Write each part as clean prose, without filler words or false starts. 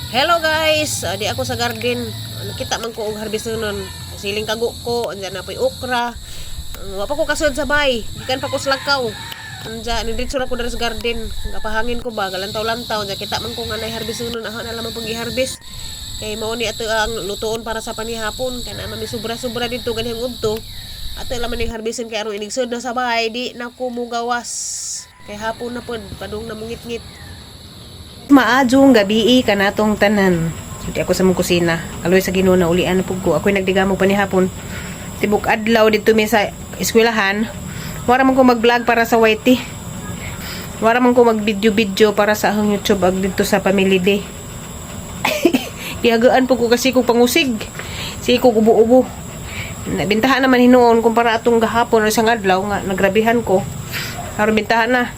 Hello guys, di ako sa garden. Nakita man ko og harvest nun. Siling kago ko, andyan na po'y okra. Wa pa ko kasud sa bay. Gikan pa ko sa lakaw. Andyan, nidritso na ko dari sa garden. Kapahangin ko ba, galantaw-lantaw. Andyan, kita man ko nga na harvest nun. Ako na lamang pag i-harvest. Kay mao ni ato ang lutoon para sa panihapon. Kaya naman may sobra-sobra dito ganihang udto. Ato laman yung harvestin kay aron inigsud na sa bay. Di na ko mugawas. Kay hapon na pod, padung na mungit-ngit. Maadjong gabi kanatong tanan. Sudi ako sa mong kusina. Kaloy sa Ginoo na ulian na pug ko. Ako'y nagdigamo pa ni hapon. Tibok adlaw dito mi sa eskwelahan. Wara man ko mag-vlog para sa YT. Wara man ko mag-video para sa akong YouTube ag dito sa Family Day. Gihagaan po ko kasi ko pangusig. Si ko ubo-ubo. Nabintahan naman hinuon kumpara atong gahapon o isang adlaw nga nagrabihan ko. Karon bintahan na.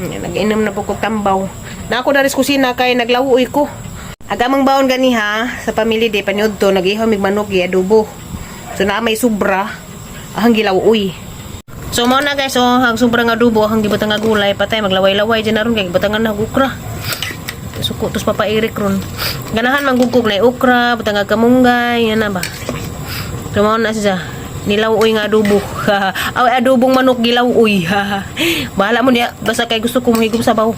Nag-inom na po ko tambaw. Na ako daris kusina kay naglawuoy ko. Agamang baon gani ha sa Family Day panyod to nag-ihaw mig manok gi adobo. So na may sobra ahang gilawuoy. So mao na guys, so hang sobra nga adobo ahang gibutang nga gulay patay maglaway-laway dyan naron kay gibutangan na okra. Suko tos papairik ron. Ganahan manggugog na okra, butang nga kamunggay, yan na ba. So mao na siya. Nilawuoy nga adobo. Aw adobong manok gilawuoy. Bahala mo niya basta kay gusto ko mahigop sa baw.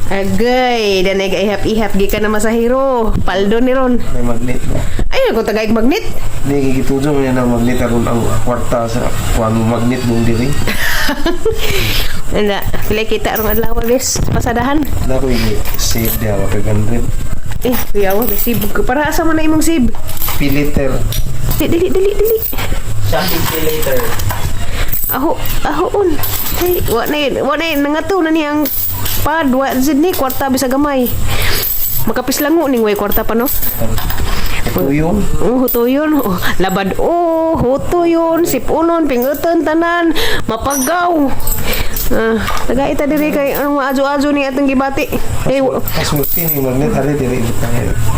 Agay, dan ay ihap-ihap gikan na masahiro. Paldo ni ron. May magnet mo. Ay, ko tagay magnet. Hindi gigitudo mo yan ang magnet aron ang kwarta sa kuan magnet mong diri. Anda, pila kita rong adlaw guys, pasadahan. Na ko i-save dia ka 500. Kuyawa, sib ko para asa man na imong sib. Piliter. Dili. Shopping piliter. Ahoon. Hey, wa na nangato na niyang padwa zid ni kwarta bisa gamay. Makapislango ning way kwarta pa no. Tuyong. Hutuyon. Labad. Hutuyon. Sipunon, pinguton, tanan. Mapagaw. Tagay ta diri kay ang ajo-ajo ni atong gibati. Kasulti ni magnet ari diri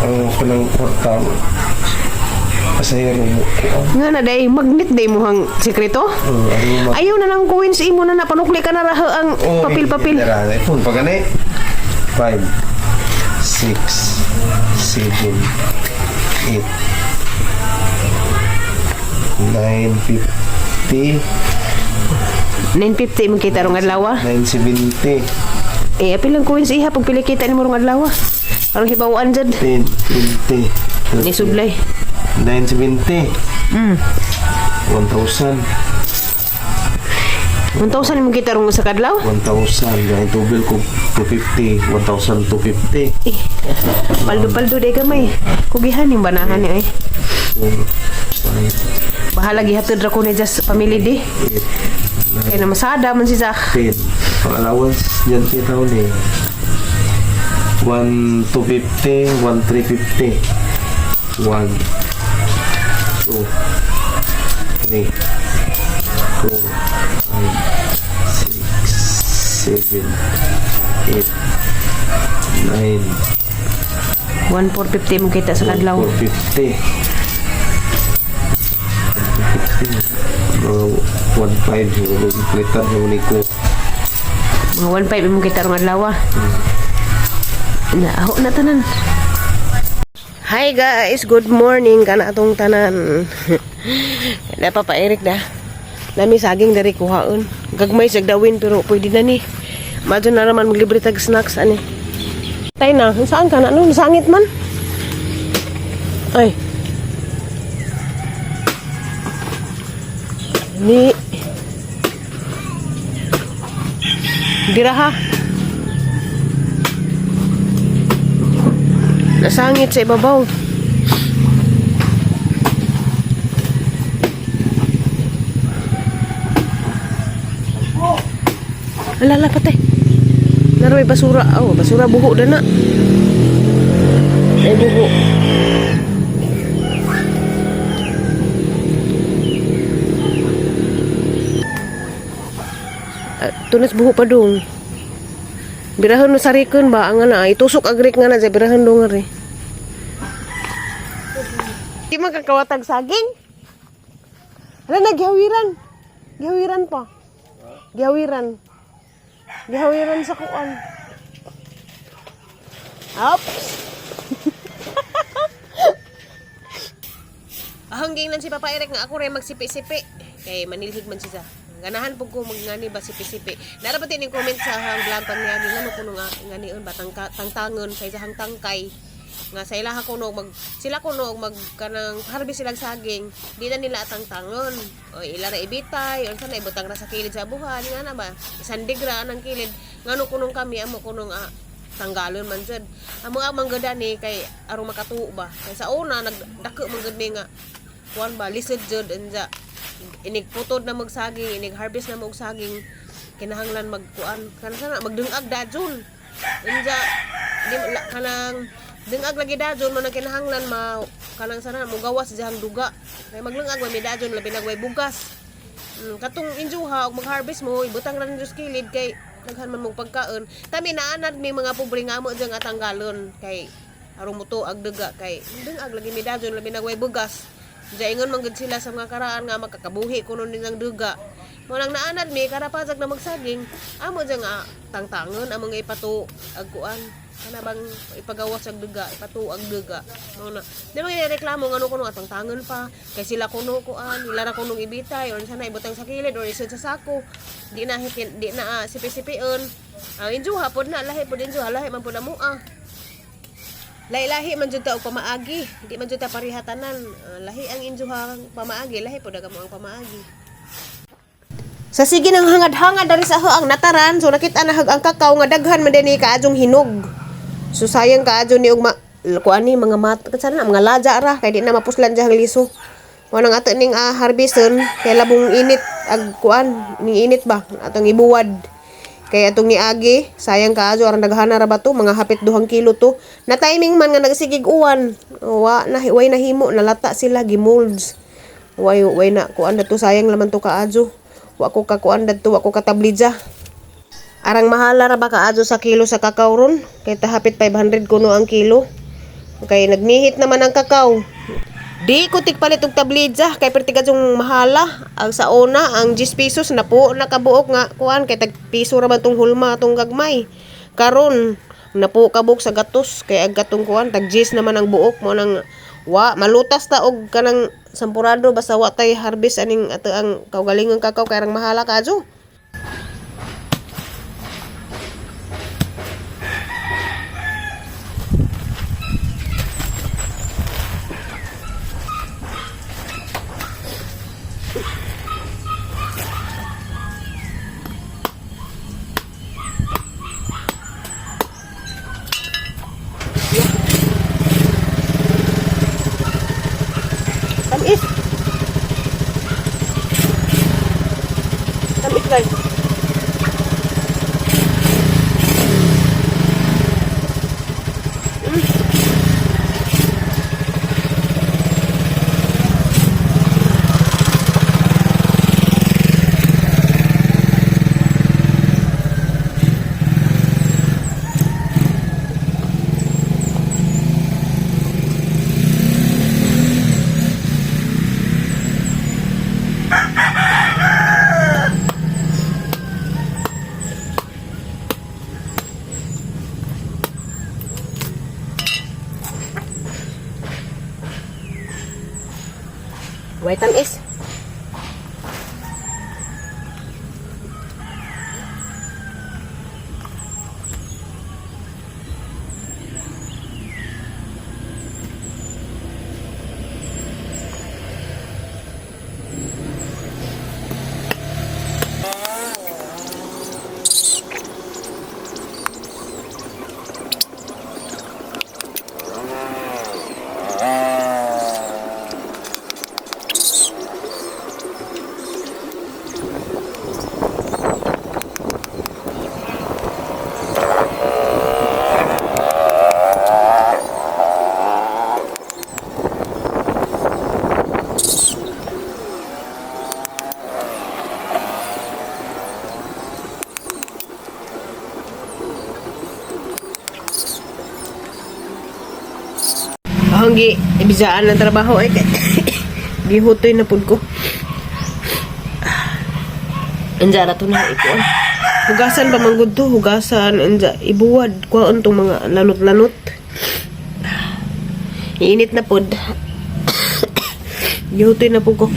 ang kanang kwarta. Pasayro mo. Nga na day magnet day mo hang sekreto. Ayaw na nang coins imo na napanukli ka na raha ang papel-papel. Phone pa gani. 5 6 7 8 950 950 mo kita rong adlaw. 970 Apil lang coins iha pag pili kita ni mo rong adlaw. Parang hibawaan jud. 10 20 Ni sublay. 970 1000 1,000 mo kita rong sa kadlaw. 1000 gayud tubel ko 250 1250 Paldo day gamay. Kugihan yung banahan ni ay. Bahala gihatod ra ko ni just Family Day. Kaya na masada man si Zach. 10 pang allowance dyan titaw ni 1250 1350 1 2 3 4 5 6 7 8 9 1,450 mo kita sa kadlaw. 450 1.5 plitan mo ni ko Mga 1,500 mo kita rong adlaw. Aho na tanan. Hi guys, good morning kana atong tanan. Na Papa Eric da. Nami saging dari kuhaon. Gagmay sa dawin pero pwede na ni. Madyo na raman maglibre tag snacks ani. Tay na, saan ka na? Ano? Sangit man? Ay. Ni. Diraha. Nasangit sa ibabaw. Alala patay. Naroy basura. Basura buho na na. Ay buho. Tunas buho pa dong. Birahan mo sarikon ba ang ana itusok agrik nga na sa birahan dong ari. Di magkakawatag saging? Ano naghawiran? Gihawiran pa. Gihawiran. Gihawiran sa kuan. Oops. Hanggang nan si Papa Eric nga ako rin magsipi-sipi. Kay manilhig man siya. Ganahan po ko magngani ba sipi-sipi. Narapat din yung comment sa hang vlog pang nga ngano kuno nga nganiun ba tangtangon kay sa hang tangkay. Nga sa ilaha kuno sila kuno mag kanang harvest silang saging. Di na nila tangtangon. O ila ra ibitay o sana ibutang ra sa kilid sa buhan nga na ba. Isandigra ang kilid. Ngano kunong kami amo kunong tanggalon man jud. Amo ang manggada ni kay arong makatuo ba. Kay sa una nagdako manggad ni nga kuan ba lisod jud anja inig putod na magsaging inig harvest na magsaging kinahanglan magkuan kana magdungag dajon anja di kanang dungag lagi dajon man ang kinahanglan kanang sana mo gawas dihang duga kay maglungag may dajon labi nagway bugas katong injuha og mag-harvest mo ibutang ra sa kilid kay daghan man mong pagkaon kami naanad may mga pobre nga mo diyan tanggalon kay arong muto ag duga kay dungag lagi may dajon labi nagway bugas. Jaingon manggod sila sa mga karaan nga makakabuhi kuno nilang duga. Mo nang naanad mi karapatag na magsaging, amo dyan nga tangtangon amo nga ipato ag kuan. Kana bang ipagawas ag duga, ipato ag duga. Mo na. Di ba reklamo ngano kuno tangtangon pa kay sila kuno kuan, ila ra kunong ibitay or sana ibutang sa kilid or isod sa sako. Di na sipi-sipion. Injuha pod na lahi pod injuha lahi man pod amo Lahi-lahi man jud ta og pamaagi, di man jud ta parihatanan. Lahi ang injuhang pamaagi, lahi pod mo ang pamaagi. Sa sige nang hangad-hangad dari sa ang nataran, so nakita na ang kakao nga daghan man dinhi kaadjong hinog. So sayang kaadjo ni og kuan ni mga sana mga laja ra kay di na mapuslan jang liso. Mo nang ato ning harveston kay labong init ag kuan, ning init ba atong ibuwad. Kaya atong niagi, sayang kaajo arang daghana ra ba to, mga hapit 2 kilo to. Na timing man nga nagsigig uwan. Way nahimo nalata sila gimolds. Way na kuan dato sayang laman to kaajo. Wa ko ka kuan dato, wa ko katablidja. Arang mahala ra ba kaajo sa kilo sa kakao ron? Kay ta hapit 500 kuno ang kilo. Kay nagmihit naman ang kakao. Di ko tigpalit og tablidja kay pertiga yung mahala ang sa una ang 10 pesos na po nakabuok nga kuan kay tag piso ra man tong hulma tong gagmay karon na po kabuk sa gatos kay ag gatong kuan tag 10 naman ang buok mo nang malutas ta og kanang sampurado basta wa tay harvest aning ato ang kaugalingon kakao kay arang mahala kadyo. Tamis guys. Way tamis. Hanggi ibisaan ng trabaho ay gihutoy na pud ko. Anja ra to na ikuan. Hugasan pa man gud to, hugasan anja ibuwad kuan tong mga lanot-lanot. Init na pod. Gihutoy na po ko.